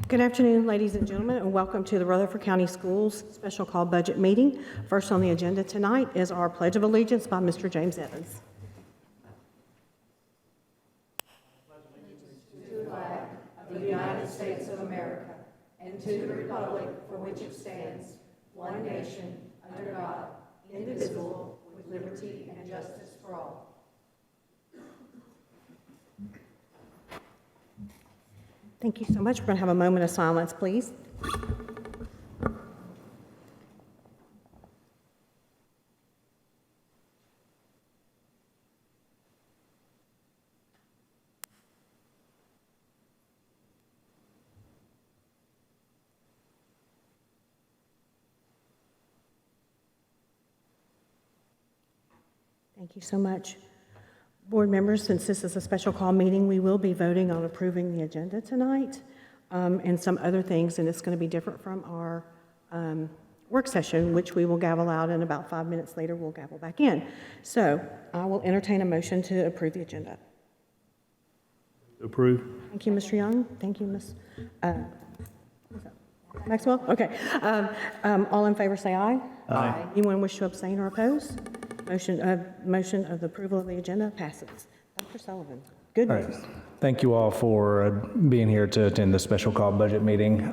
Good afternoon, ladies and gentlemen, and welcome to the Rutherford County Schools Special Call Budget Meeting. First on the agenda tonight is our Pledge of Allegiance by Mr. James Evans. To the flag of the United States of America and to the republic for which it stands, one nation, under God, indivisible, with liberty and justice for all. Thank you so much. We're going to have a moment of silence, please. Thank you so much. Board members, since this is a special call meeting, we will be voting on approving the agenda tonight and some other things, and it's going to be different from our work session, which we will gavel out, and about 5 minutes later, we'll gavel back in. So I will entertain a motion to approve the agenda. Approve. Thank you, Mr. Young. Thank you, Ms. Maxwell. Okay. All in favor, say aye. Aye. Anyone wish to abstain or oppose? Motion of the approval of the agenda passes. Dr. Sullivan, good news. Thank you all for being here to attend the special call budget meeting.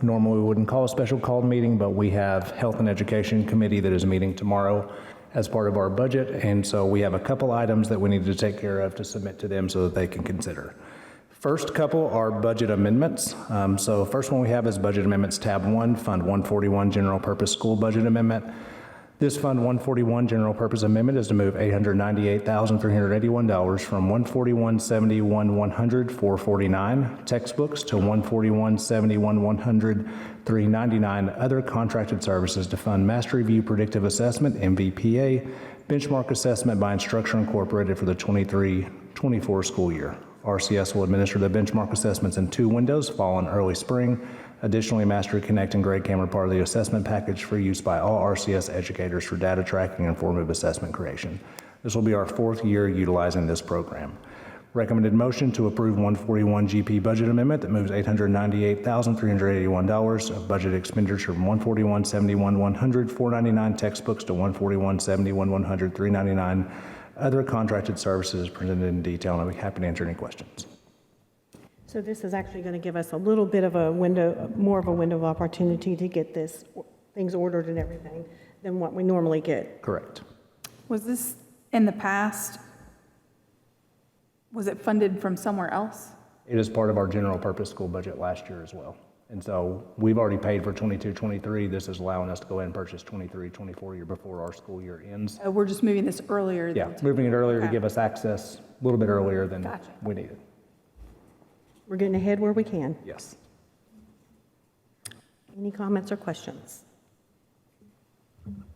Normally we wouldn't call a special call meeting, but we have Health and Education Committee that is meeting tomorrow as part of our budget, and so we have a couple items that we need to take care of to submit to them so that they can consider. First couple are budget amendments. So first one we have is budget amendments tab 1, Fund 141 General Purpose School Budget Amendment. This Fund 141 General Purpose Amendment is to move $898,381 from 141.71.100 449 textbooks to 141.71.100 399 other contracted services to fund Master Review Predictive Assessment (MVPA) benchmark assessment by Instructure Incorporated for the 23-24 school year. RCS will administer the benchmark assessments in 2 windows, fall and early spring. Additionally, Mastery Connect and GradeCam are part of the assessment package for use by all RCS educators for data tracking and formative assessment creation. This will be our 4th year utilizing this program. Recommended motion to approve 141 GP budget amendment that moves $898,381 of budget expenditure from 141.71.100 499 textbooks to 141.71.100 399 other contracted services presented in detail, and I'll be happy to answer any questions. So this is actually going to give us a little bit of a window, more of a window of opportunity to get things ordered and everything than what we normally get. Correct. Was this in the past, was it funded from somewhere else? It is part of our general purpose school budget last year as well. And so we've already paid for 22-23. This is allowing us to go ahead and purchase 23-24 year before our school year ends. We're just moving this earlier. Yeah, moving it earlier to Okay. give us access a little bit earlier than Gotcha. we needed. We're getting ahead where we can. Yes. Any comments or questions?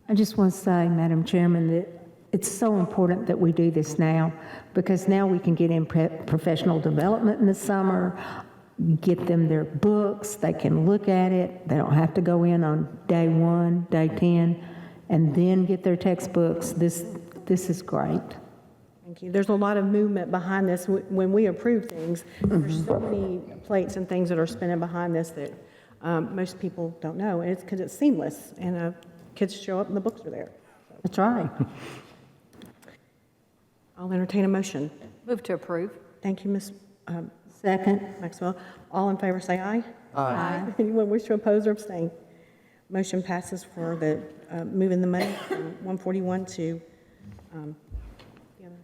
I just want to say, Madam Chairman, that it's so important that we do this now, because now we can get in professional development in the summer, get them their books, they can look at it, they don't have to go in on day 1, day 10, and then get their textbooks. This is great. Thank you. There's a lot of movement behind this. When we approve things, there's so many plates and things that are spinning behind this that most people don't know. And it's because it's seamless, and kids show up and the books are there. That's right. I'll entertain a motion. Move to approve. Thank you, Ms. Second. Maxwell. All in favor, say aye. Aye. Anyone wish to oppose or abstain? Motion passes for the moving the money from 141 to the other account.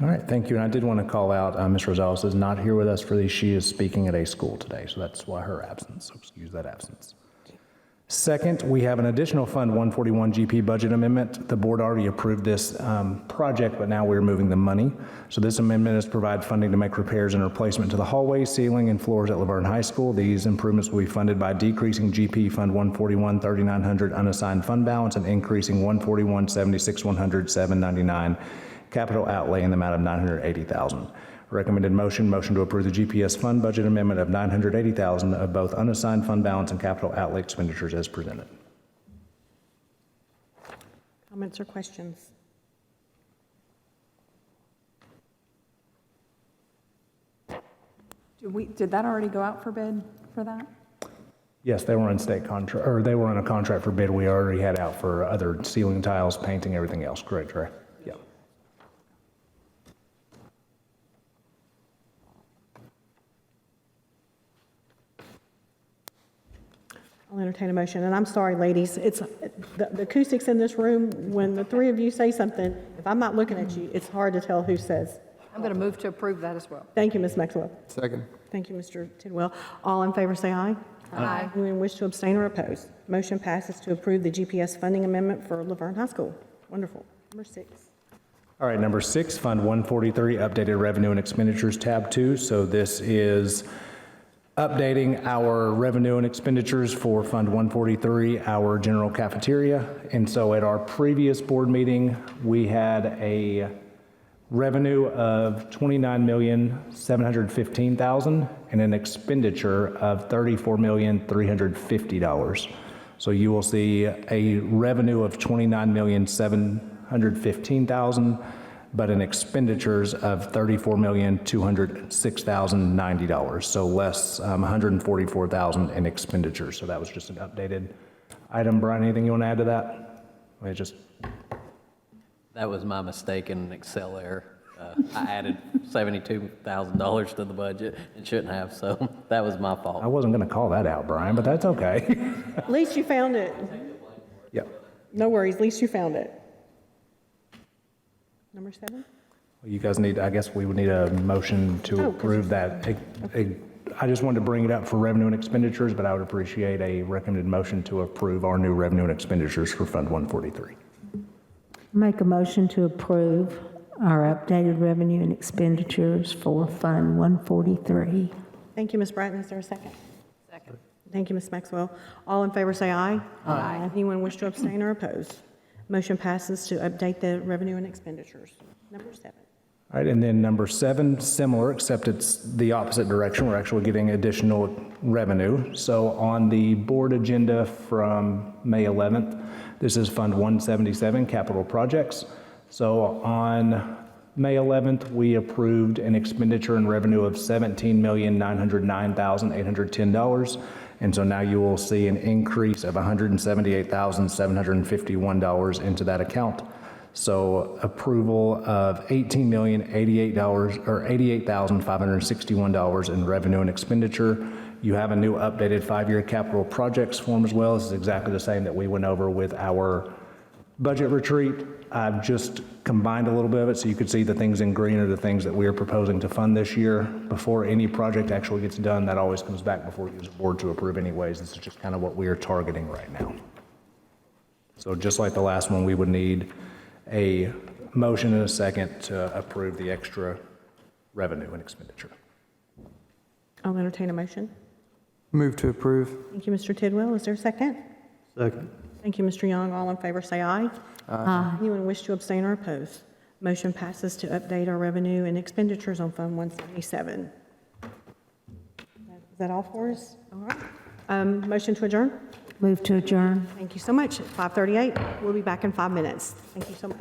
All right, thank you. And I did want to call out, Ms. Rosales is not here with us for these. She is speaking at a school today, so that's why her absence. So excuse that absence. Second, we have an additional Fund 141 GP budget amendment. The board already approved this project, but now we're moving the money. So this amendment is to provide funding to make repairs and replacement to the hallway, ceiling, and floors at Laverne High School. These improvements will be funded by decreasing GP Fund 141 3900 unassigned fund balance and increasing 141 76 100 799 capital outlay in the amount of $980,000. Recommended motion to approve the GPS fund budget amendment of $980,000 of both unassigned fund balance and capital outlay expenditures as presented. Comments or questions? Did that already go out for bid for that? Yes, they were on state contract, or they were on a contract for bid we already had out for other ceiling tiles, painting, everything else, correct, Trey? Yeah. I'll entertain a motion, and I'm sorry, ladies, the acoustics in this room, when the three of you say something, if I'm not looking at you, it's hard to tell who says. I'm going to move to approve that as well. Thank you, Ms. Maxwell. Second. Thank you, Mr. Tidwell. All in favor, say aye. Aye. Anyone wish to abstain or oppose? Motion passes to approve the GPS funding amendment for Laverne High School. Wonderful. Number 6. All right, number 6, Fund 143, Updated Revenue and Expenditures, Tab 2. So this is updating our revenue and expenditures for Fund 143, our general cafeteria. And so at our previous board meeting, we had a revenue of $29,715,000 and an expenditure of $34,350. So you will see a revenue of $29,715,000, but an expenditures of $34,206,090. So less $144,000 in expenditures. So that was just an updated item. Brian, anything you want to add to that? That was my mistake in Excel error. I added $72,000 to the budget and shouldn't have, so that was my I fault. wasn't going to call that out, Brian, but that's okay. At least you found it. Yep. No worries, at least you found it. Number 7? You guys need, I guess we would need a motion to approve that. I just wanted to bring it up for revenue and expenditures, but I would appreciate a recommended motion to approve our new revenue and expenditures for Fund 143. Make a motion to approve our updated revenue and expenditures for Fund 143. Thank you, Ms. Bratton. Is there a second? Second. Thank you, Ms. Maxwell. All in favor, say aye. Aye. Anyone wish to abstain or oppose? Motion passes to update the revenue and expenditures. Number 7. All right, and then number 7, similar, except it's the opposite direction. We're actually getting additional revenue. So on the board agenda from May 11th, this is Fund 177, Capital Projects. So on May 11th, we approved an expenditure and revenue of $17,909,810. And so now you will see an increase of $178,751 into that account. So approval of $88,561 in revenue and expenditure. You have a new updated 5-year capital projects form as well. This is exactly the same that we went over with our budget retreat. I've just combined a little bit of it so you could see the things in green are the things that we are proposing to fund this year. Before any project actually gets done, that always comes back before you as a board to approve anyways. This is just kind of what we are targeting right now. So just like the last one, we would need a motion and a second to approve the extra revenue and expenditure. I'll entertain a motion. Move to approve. Thank you, Mr. Tidwell. Is there a second? Second. Thank you, Mr. Young. All in favor, say aye. Aye. Anyone wish to abstain or oppose? Motion passes to update our revenue and expenditures on Fund 177. Is that all for us? All right. Motion to adjourn? Move to adjourn. Thank you so much. At 5:38, we'll be back in 5 minutes. Thank you so much.